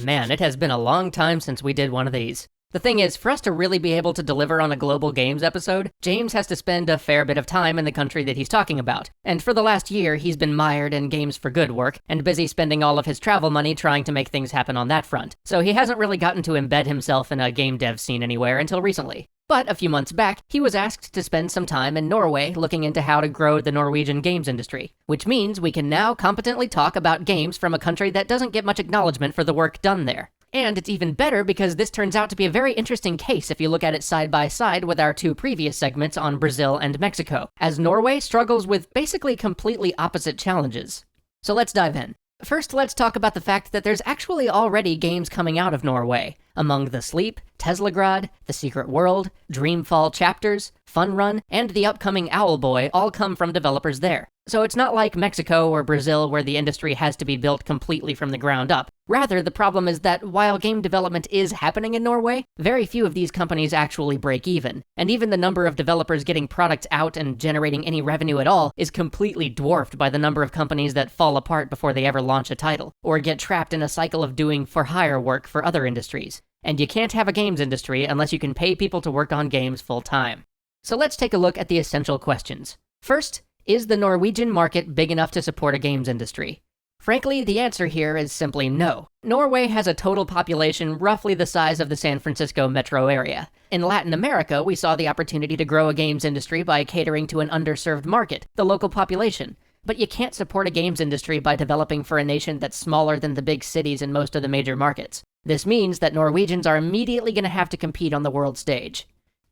Man, it has been a long time since we did one of these. The thing is, for us to really be able to deliver on a global games episode, James has to spend a fair bit of time in the country that he's talking about. And for the last year, he's been mired in Games for Good work, and busy spending all of his travel money trying to make things happen on that front. So he hasn't really gotten to embed himself in a game dev scene anywhere until recently. But a few months back, he was asked to spend some time in Norway looking into how to grow the Norwegian games industry, which means we can now competently talk about games from a country that doesn't get much acknowledgement for the work done there. And it's even better because this turns out to be a very interesting case if you look at it side by side with our two previous segments on Brazil and Mexico, as Norway struggles with basically completely opposite challenges. So let's dive in. First, let's talk about the fact that there's actually already games coming out of Norway. Among The Sleep, Teslagrad, The Secret World, Dreamfall Chapters, Fun Run, and the upcoming Owlboy all come from developers there. So it's not like Mexico or Brazil where the industry has to be built completely from the ground up. Rather, the problem is that while game development is happening in Norway, very few of these companies actually break even. And even the number of developers getting products out and generating any revenue at all is completely dwarfed by the number of companies that fall apart before they ever launch a title, or get trapped in a cycle of doing for-hire work for other industries. And you can't have a games industry unless you can pay people to work on games full-time. So let's take a look at the essential questions. First, is the Norwegian market big enough to support a games industry? Frankly, the answer here is simply no. Norway has a total population roughly the size of the San Francisco metro area. In Latin America, we saw the opportunity to grow a games industry by catering to an underserved market, the local population. But you can't support a games industry by developing for a nation that's smaller than the big cities in most of the major markets. This means that Norwegians are immediately going to have to compete on the world stage.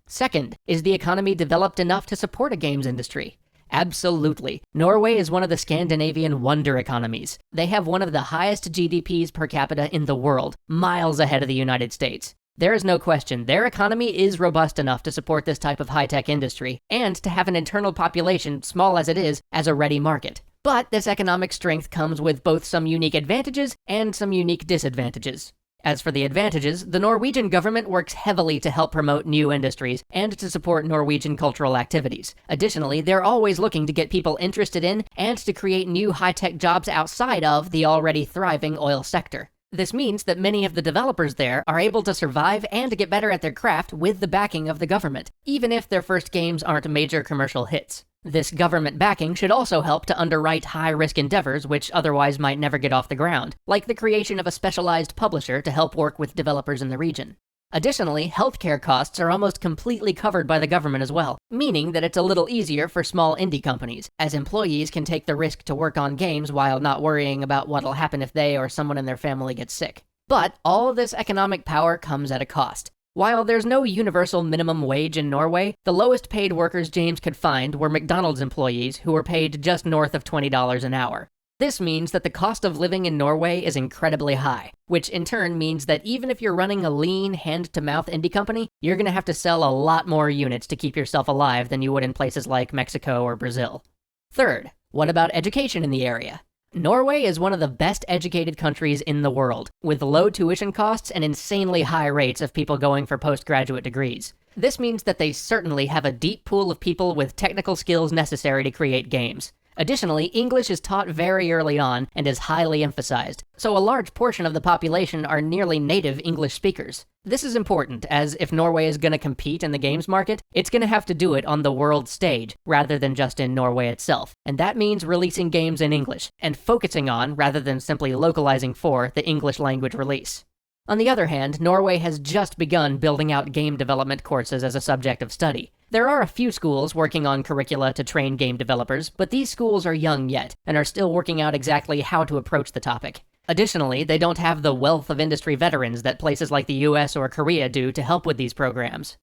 Second, is the economy developed enough to support a games industry? Absolutely. Norway is one of the Scandinavian wonder economies. They have one of the highest GDPs per capita in the world, miles ahead of the United States. There is no question, their economy is robust enough to support this type of high-tech industry, and to have an internal population, small as it is, as a ready market. But this economic strength comes with both some unique advantages and some unique disadvantages. As for the advantages, the Norwegian government works heavily to help promote new industries and to support Norwegian cultural activities. Additionally, they're always looking to get people interested in and to create new high-tech jobs outside of the already thriving oil sector. This means that many of the developers there are able to survive and get better at their craft with the backing of the government, even if their first games aren't major commercial hits. This government backing should also help to underwrite high-risk endeavors which otherwise might never get off the ground, like the creation of a specialized publisher to help work with developers in the region. Additionally, healthcare costs are almost completely covered by the government as well, meaning that it's a little easier for small indie companies, as employees can take the risk to work on games while not worrying about what'll happen if they or someone in their family gets sick. But all of this economic power comes at a cost. While there's no universal minimum wage in Norway, the lowest paid workers James could find were McDonald's employees who were paid just north of $20 an hour. This means that the cost of living in Norway is incredibly high, which in turn means that even if you're running a lean, hand-to-mouth indie company, you're going to have to sell a lot more units to keep yourself alive than you would in places like Mexico or Brazil. Third, what about education in the area? Norway is one of the best educated countries in the world, with low tuition costs and insanely high rates of people going for postgraduate degrees. This means that they certainly have a deep pool of people with technical skills necessary to create games. Additionally, English is taught very early on and is highly emphasized, so a large portion of the population are nearly native English speakers. This is important, as if Norway is going to compete in the games market, it's going to have to do it on the world stage, rather than just in Norway itself. And that means releasing games in English, and focusing on, rather than simply localizing for, the English language release. On the other hand, Norway has just begun building out game development courses as a subject of study. There are a few schools working on curricula to train game developers, but these schools are young yet, and are still working out exactly how to approach the topic. Additionally, they don't have the wealth of industry veterans that places like the US or Korea do to help with these programs.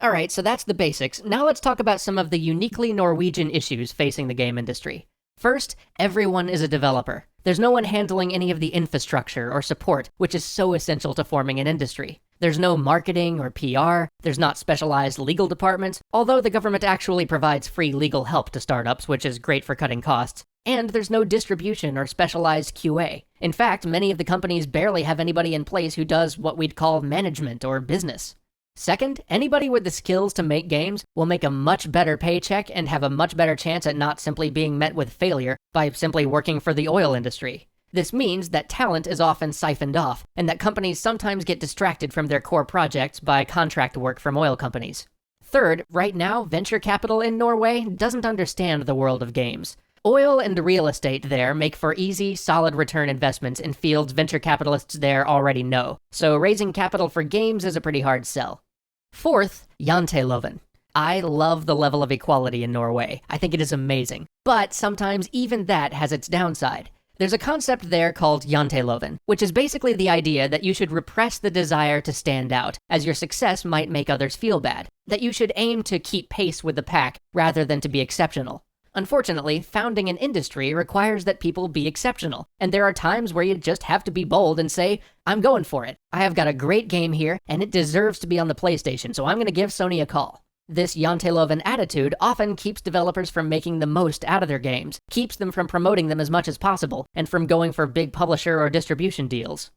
Alright, so that's the basics. Now let's talk about some of the uniquely Norwegian issues facing the game industry. First, everyone is a developer. There's no one handling any of the infrastructure or support, which is so essential to forming an industry. There's no marketing or PR, there's not specialized legal departments, although the government actually provides free legal help to startups, which is great for cutting costs. And there's no distribution or specialized QA. In fact, many of the companies barely have anybody in place who does what we'd call management or business. Second, anybody with the skills to make games will make a much better paycheck and have a much better chance at not simply being met with failure by simply working for the oil industry. This means that talent is often siphoned off, and that companies sometimes get distracted from their core projects by contract work from oil companies. Third, right now, venture capital in Norway doesn't understand the world of games. Oil and real estate there make for easy, solid return investments in fields venture capitalists there already know, so raising capital for games is a pretty hard sell. Fourth, janteloven. I love the level of equality in Norway. I think it is amazing. But sometimes even that has its downside. There's a concept there called janteloven, which is basically the idea that you should repress the desire to stand out, as your success might make others feel bad. That you should aim to keep pace with the pack, rather than to be exceptional. Unfortunately, founding an industry requires that people be exceptional, and there are times where you just have to be bold and say, I'm going for it. I have got a great game here, and it deserves to be on the PlayStation, so I'm going to give Sony a call. This janteloven attitude often keeps developers from making the most out of their games, keeps them from promoting them as much as possible, and from going for big publisher or distribution deals.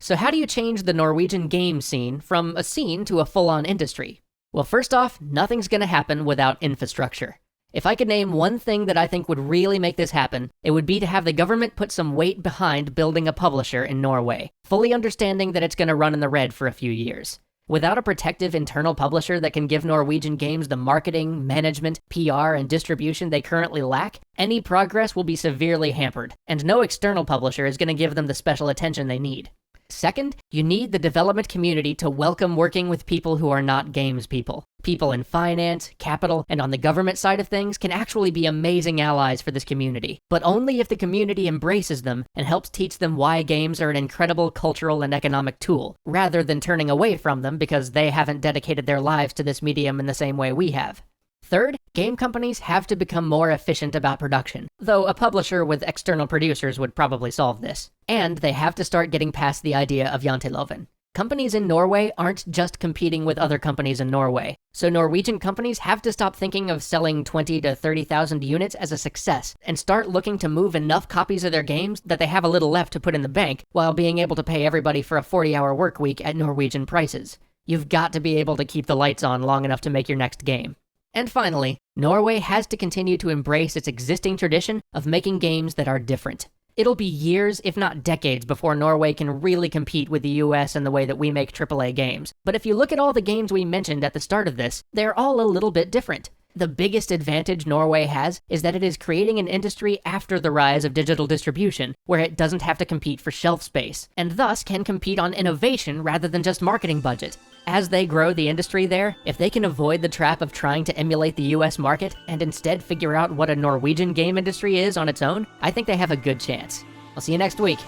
So how do you change the Norwegian game scene from a scene to a full-on industry? Well, first off, nothing's going to happen without infrastructure. If I could name one thing that I think would really make this happen, it would be to have the government put some weight behind building a publisher in Norway, fully understanding that it's going to run in the red for a few years. Without a protective internal publisher that can give Norwegian games the marketing, management, PR, and distribution they currently lack, any progress will be severely hampered, and no external publisher is going to give them the special attention they need. Second, you need the development community to welcome working with people who are not games people. People in finance, capital, and on the government side of things can actually be amazing allies for this community, but only if the community embraces them and helps teach them why games are an incredible cultural and economic tool, rather than turning away from them because they haven't dedicated their lives to this medium in the same way we have. Third, game companies have to become more efficient about production, though a publisher with external producers would probably solve this. And they have to start getting past the idea of janteloven. Companies in Norway aren't just competing with other companies in Norway, so Norwegian companies have to stop thinking of selling 20 to 30,000 units as a success, and start looking to move enough copies of their games that they have a little left to put in the bank, while being able to pay everybody for a 40-hour work week at Norwegian prices. You've got to be able to keep the lights on long enough to make your next game. And finally, Norway has to continue to embrace its existing tradition of making games that are different. It'll be years, if not decades, before Norway can really compete with the US in the way that we make AAA games. But if you look at all the games we mentioned at the start of this, they're all a little bit different. The biggest advantage Norway has is that it is creating an industry after the rise of digital distribution, where it doesn't have to compete for shelf space, and thus can compete on innovation rather than just marketing budget. As they grow the industry there, if they can avoid the trap of trying to emulate the US market and instead figure out what a Norwegian game industry is on its own, I think they have a good chance. I'll see you next week.